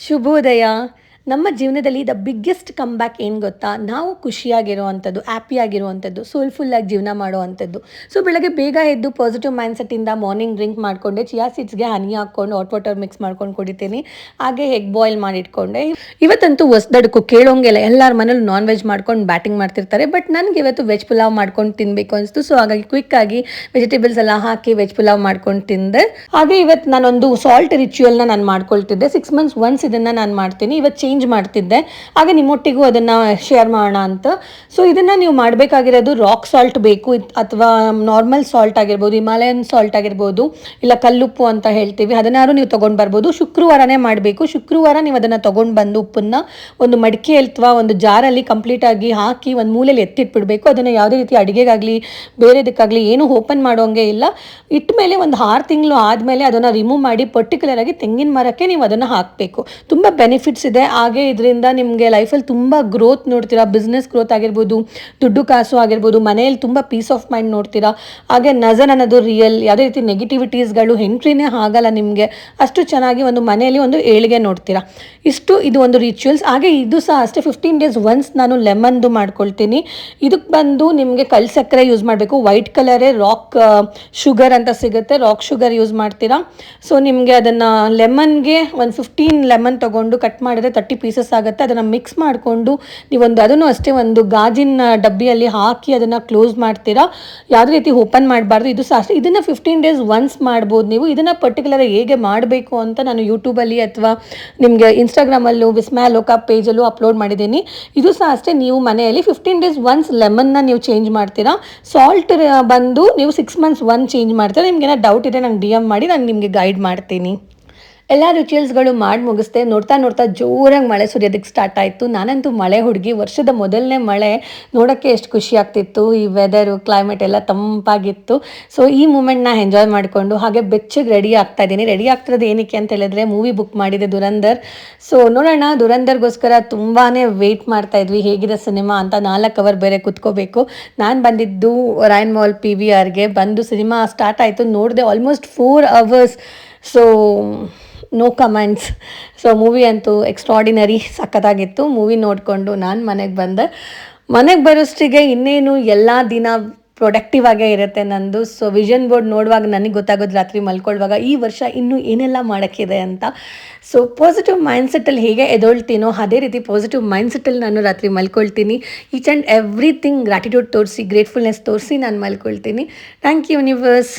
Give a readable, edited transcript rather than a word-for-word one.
ಶುಭೋದಯ. ನಮ್ಮ ಜೀವನದಲ್ಲಿ ದ ಬಿಗ್ಗೆಸ್ಟ್ ಕಮ್‌ಬ್ಯಾಕ್ ಏನು ಗೊತ್ತಾ? ನಾವು ಖುಷಿಯಾಗಿರುವಂಥದ್ದು, ಹ್ಯಾಪಿಯಾಗಿರುವಂಥದ್ದು, ಸೋಲ್‌ಫುಲ್ಲಾಗಿ ಜೀವನ ಮಾಡುವಂಥದ್ದು. ಸೊ, ಬೆಳಗ್ಗೆ ಬೇಗ ಎದ್ದು ಪಾಸಿಟಿವ್ ಮೈಂಡ್‌ಸೆಟ್ಟಿಂದ ಮಾರ್ನಿಂಗ್ ಡ್ರಿಂಕ್ ಮಾಡಿಕೊಂಡೆ. ಚಿಯಾ ಸೀಡ್ಸ್‌ಗೆ ಹನಿ ಹಾಕ್ಕೊಂಡು ಹಾಟ್ ವಾಟರ್ ಮಿಕ್ಸ್ ಮಾಡ್ಕೊಂಡು ಕುಡಿತೀನಿ. ಹಾಗೆ ಎಗ್ ಬಾಯ್ಲ್ ಮಾಡಿಟ್ಕೊಂಡೆ. ಇವತ್ತಂತೂ ಹೊಸ್ದಡ್ಕು ಕೇಳೋಂಗಿಲ್ಲ. ಎಲ್ಲರ ಮನೇಲೂ ನಾನ್ ವೆಜ್ ಮಾಡ್ಕೊಂಡು ಬ್ಯಾಟಿಂಗ್ ಮಾಡ್ತಿರ್ತಾರೆ. ಬಟ್ ನನಗೆ ಇವತ್ತು ವೆಜ್ ಪುಲಾವ್ ಮಾಡ್ಕೊಂಡು ತಿನ್ನಬೇಕು ಅನಿಸ್ತು. ಸೊ, ಹಾಗಾಗಿ ಕ್ವಿಕ್ಕಾಗಿ ವೆಜಿಟೇಬಲ್ಸ್ ಎಲ್ಲ ಹಾಕಿ ವೆಜ್ ಪುಲಾವ್ ಮಾಡ್ಕೊಂಡು ತಿಂದೆ. ಹಾಗೆ ಇವತ್ತು ನಾನೊಂದು ಸಾಲ್ಟ್ ರಿಚುವಲ್‌ನ ನಾನು ಮಾಡ್ಕೊಳ್ತಿದ್ದೆ. 6 ಮಂತ್ಸ್ ಒನ್ಸ್ ಇದನ್ನು ನಾನು ಮಾಡ್ತೀನಿ. ಇವತ್ತು ಚೇಂಜ್ ಮಾಡ್ತಿದ್ದೆ. ಹಾಗೆ ನಿಮ್ಮೊಟ್ಟಿಗೂ ಅದನ್ನು ಶೇರ್ ಮಾಡೋಣ ಅಂತ. ಸೊ ಇದನ್ನು ನೀವು ಮಾಡಬೇಕಾಗಿರೋದು ರಾಕ್ ಸಾಲ್ಟ್ ಬೇಕು ಅಥವಾ ನಾರ್ಮಲ್ ಸಾಲ್ಟ್ ಆಗಿರ್ಬೋದು, ಹಿಮಾಲಯನ್ ಸಾಲ್ಟ್ ಆಗಿರ್ಬೋದು, ಇಲ್ಲ ಕಲ್ಲುಪ್ಪು ಅಂತ ಹೇಳ್ತೀವಿ, ಅದನ್ನಾರು ನೀವು ತೊಗೊಂಡು ಬರ್ಬೋದು. ಶುಕ್ರವಾರನೇ ಮಾಡಬೇಕು. ಶುಕ್ರವಾರ ನೀವು ಅದನ್ನು ತೊಗೊಂಡು ಬಂದು ಉಪ್ಪನ್ನು ಒಂದು ಮಡಿಕೆ ಅಥವಾ ಒಂದು ಜಾರಲ್ಲಿ ಕಂಪ್ಲೀಟಾಗಿ ಹಾಕಿ ಒಂದು ಮೂಲೆಯಲ್ಲಿ ಎತ್ತಿಟ್ಬಿಡಬೇಕು. ಅದನ್ನು ಯಾವುದೇ ರೀತಿ ಅಡುಗೆಗಾಗಲಿ ಬೇರೆದಕ್ಕಾಗಲಿ ಏನೂ ಓಪನ್ ಮಾಡೋಂಗೆ ಇಲ್ಲ. ಇಟ್ಟ ಮೇಲೆ ಒಂದು 6 ತಿಂಗಳು ಆದಮೇಲೆ ಅದನ್ನು ರಿಮೂವ್ ಮಾಡಿ ಪರ್ಟಿಕ್ಯುಲರಾಗಿ ತೆಂಗಿನ ಮರಕ್ಕೆ ನೀವು ಅದನ್ನು ಹಾಕಬೇಕು. ತುಂಬ ಬೆನಿಫಿಟ್ಸ್ ಇದೆ. ಹಾಗೆ ಇದರಿಂದ ನಿಮಗೆ ಲೈಫಲ್ಲಿ ತುಂಬ ಗ್ರೋತ್ ನೋಡ್ತೀರಾ. ಬಿಸ್ನೆಸ್ ಗ್ರೋತ್ ಆಗಿರ್ಬೋದು, ದುಡ್ಡು ಕಾಸು ಆಗಿರ್ಬೋದು, ಮನೆಯಲ್ಲಿ ತುಂಬ ಪೀಸ್ ಆಫ್ ಮೈಂಡ್ ನೋಡ್ತೀರಾ. ಹಾಗೆ ನಜರ್ ಅನ್ನೋದು ರಿಯಲ್, ಯಾವುದೇ ರೀತಿ ನೆಗೆಟಿವಿಟೀಸ್ಗಳು ಎಂಟ್ರಿನೇ ಆಗಲ್ಲ ನಿಮಗೆ. ಅಷ್ಟು ಚೆನ್ನಾಗಿ ಒಂದು ಮನೆಯಲ್ಲಿ ಒಂದು ಏಳಿಗೆ ನೋಡ್ತೀರಾ. ಇದು ಒಂದು ರಿಚುವಲ್ಸ್. ಹಾಗೆ ಇದು ಸಹ ಅಷ್ಟೇ 15 ಡೇಸ್ ಒನ್ಸ್ ನಾನು ಲೆಮನ್ದು ಮಾಡ್ಕೊಳ್ತೀನಿ. ಇದಕ್ಕೆ ಬಂದು ನಿಮಗೆ ಕಲ್ಲು ಸಕ್ಕರೆ ಯೂಸ್ ಮಾಡಬೇಕು. ವೈಟ್ ಕಲರೇ ರಾಕ್ ಶುಗರ್ ಅಂತ ಸಿಗುತ್ತೆ. ರಾಕ್ ಶುಗರ್ ಯೂಸ್ ಮಾಡ್ತೀರಾ. ಸೊ ನಿಮಗೆ ಅದನ್ನು ಲೆಮನ್ಗೆ ಒಂದು 15 ಲೆಮನ್ ತೊಗೊಂಡು ಕಟ್ ಮಾಡಿದ್ರೆ 30 ಪೀಸಸ್ ಆಗುತ್ತೆ. ಅದನ್ನು ಮಿಕ್ಸ್ ಮಾಡಿಕೊಂಡು ನೀವೊಂದು ಅದನ್ನು ಅಷ್ಟೇ ಒಂದು ಗಾಜಿನ ಡಬ್ಬಿಯಲ್ಲಿ ಹಾಕಿ ಅದನ್ನು ಕ್ಲೋಸ್ ಮಾಡ್ತೀರಾ. ಯಾವುದೇ ರೀತಿ ಓಪನ್ ಮಾಡಬಾರ್ದು. ಇದು ಸಹ ಅಷ್ಟೇ. ಇದನ್ನು 15 ಡೇಸ್ ಒನ್ಸ್ ಮಾಡ್ಬೋದು ನೀವು. ಇದನ್ನು ಪರ್ಟಿಕ್ಯುಲರ್ ಹೇಗೆ ಮಾಡಬೇಕು ಅಂತ ನಾನು ಯೂಟ್ಯೂಬಲ್ಲಿ ಅಥವಾ ನಿಮಗೆ ಇನ್ಸ್ಟಾಗ್ರಾಮಲ್ಲೂ ವಿಸ್ಮಯ ಲೋಕ ಪೇಜಲ್ಲೂ ಅಪ್ಲೋಡ್ ಮಾಡಿದ್ದೀನಿ. ಇದು ಸಹ ಅಷ್ಟೇ. ನೀವು ಮನೆಯಲ್ಲಿ 15 ಡೇಸ್ ಒನ್ಸ್ ಲೆಮನ್ನ ನೀವು ಚೇಂಜ್ ಮಾಡ್ತೀರಾ. ಸಾಲ್ಟ್ ಬಂದು ನೀವು 6 ಮಂತ್ಸ್ ಒನ್ಸ್ ಚೇಂಜ್ ಮಾಡ್ತೀರಾ. ನಿಮ್ಗೆ ಏನೋ ಡೌಟ್ ಇದೆ ನಂಗೆ DM ಮಾಡಿ, ನಾನು ನಿಮಗೆ ಗೈಡ್ ಮಾಡ್ತೀನಿ. ಎಲ್ಲ ರಿಚುವಲ್ಸ್ಗಳು ಮಾಡಿ ಮುಗಿಸ್ದೆ. ನೋಡ್ತಾ ನೋಡ್ತಾ ಜೋರಾಗಿ ಮಳೆ ಸುರಿಯೋದಕ್ಕೆ ಸ್ಟಾರ್ಟ್ ಆಯಿತು. ನಾನಂತೂ ಮಳೆ ಹುಡುಗಿ. ವರ್ಷದ ಮೊದಲನೇ ಮಳೆ ನೋಡೋಕ್ಕೆ ಎಷ್ಟು ಖುಷಿ ಆಗ್ತಿತ್ತು. ಈ ವೆದರು ಕ್ಲೈಮೇಟ್ ಎಲ್ಲ ತಂಪಾಗಿತ್ತು. ಸೊ ಈ ಮೂಮೆಂಟ್ನ ಎಂಜಾಯ್ ಮಾಡಿಕೊಂಡು ಹಾಗೆ ಬೆಚ್ಚಗೆ ರೆಡಿ ಆಗ್ತಾಯಿದ್ದೀನಿ. ರೆಡಿ ಆಗ್ತಿರೋದು ಏನಕ್ಕೆ ಅಂತ ಹೇಳಿದ್ರೆ ಮೂವಿ ಬುಕ್ ಮಾಡಿದೆ ದುರಂಧರ್. ಸೊ ನೋಡೋಣ, ದುರಂಧರ್ಗೋಸ್ಕರ ತುಂಬಾ ವೆಯ್ಟ್ ಮಾಡ್ತಾಯಿದ್ವಿ ಹೇಗಿದೆ ಸಿನಿಮಾ ಅಂತ. 4 ಅವರ್ ಬೇರೆ ಕುತ್ಕೋಬೇಕು. ನಾನು ಬಂದಿದ್ದು ರೈನ್ ಮಾಲ್ PVRಗೆ. ಬಂದು ಸಿನಿಮಾ ಸ್ಟಾರ್ಟ್ ಆಯಿತು. ನೋಡಿದೆ almost 4 hours. So no comments. So movie ಅಂತೂ ಎಕ್ಸ್ಟ್ರಾಡಿನರಿ, ಸಖತ್ತಾಗಿತ್ತು. ಮೂವಿ ನೋಡಿಕೊಂಡು ನಾನು ಮನೆಗೆ ಬಂದೆ. ಮನೆಗೆ ಬರೋಷ್ಟಿಗೆ ಇನ್ನೇನು ಎಲ್ಲ ದಿನ ಪ್ರೊಡಕ್ಟಿವ್ ಆಗೇ ಇರುತ್ತೆ ನಂದು. ಸೊ ವಿಷನ್ ಬೋರ್ಡ್ ನೋಡುವಾಗ ನನಗೆ ಗೊತ್ತಾಗೋದು ರಾತ್ರಿ ಮಲ್ಕೊಳ್ಳುವಾಗ ಈ ವರ್ಷ ಇನ್ನೂ ಏನೆಲ್ಲ ಮಾಡೋಕ್ಕಿದೆ ಅಂತ. ಸೊ ಪಾಸಿಟಿವ್ ಮೈಂಡ್ಸೆಟ್ಟಲ್ಲಿ ಹೇಗೆ ಎದೊಳ್ತೀನೋ ಅದೇ ರೀತಿ ಪಾಸಿಟಿವ್ ಮೈಂಡ್ಸೆಟ್ಟಲ್ಲಿ ನಾನು ರಾತ್ರಿ ಮಲ್ಕೊಳ್ತೀನಿ. ಈಚ್ ಆ್ಯಂಡ್ ಎವ್ರಿಥಿಂಗ್ ಗ್ರ್ಯಾಟಿಟ್ಯೂಡ್ ತೋರಿಸಿ, ಗ್ರೇಟ್ಫುಲ್ನೆಸ್ ತೋರಿಸಿ ನಾನು ಮಲ್ಕೊಳ್ತೀನಿ. Thank you universe.